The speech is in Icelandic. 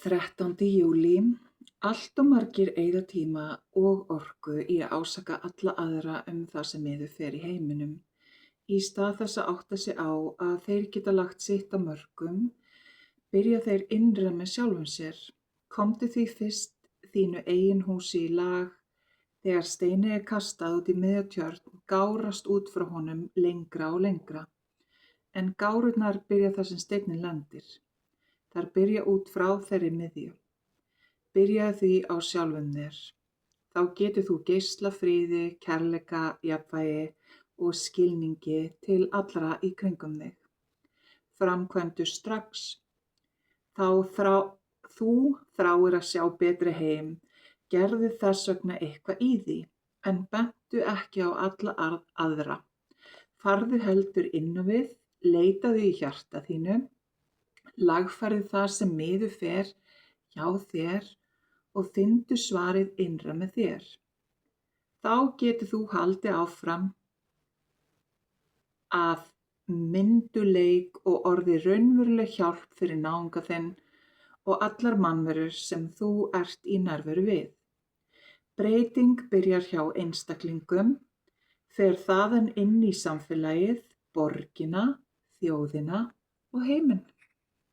13. júlí. Allt of margir eyða tíma og orku í að ásaka alla aðra það sem miður fer í heiminum. Í stað þess að átta sig á að þeir geta lagt sitt af mörkum, byrja þeir innra með sjálfum sér. Komdu því fyrst þínu eigin húsi í lag. Þegar steini kastað út í miðja tjörn, gárast út frá honum lengra og lengra. En gárurnar byrja þar sem steinninn lendir. Þær byrja út frá þeirri miðju. Byrjaðu því á sjálfum þér. Þá getur þú geislað friði, kærleika, jafnvægi og skilningi til allra í kringum þig. Framkvæmdu strax. Þú þráir að sjá betri heim, gerðu þess vegna eitthvað í því, en bentu ekki á alla aðra. Farðu heldur inn á við, leitaðu í hjarta þínu, lagfærðu það sem miður fer hjá þér og finndu svarið innra með þér. Þá getur þú haldið áfram af myndugleik og orðið raunveruleg hjálp fyrir náunga þinn og allar mannverur sem þú ert í nærveru við. Breyting byrjar hjá einstaklingum, fer þaðan inn í samfélagið, borgina, þjóðina og heiminn.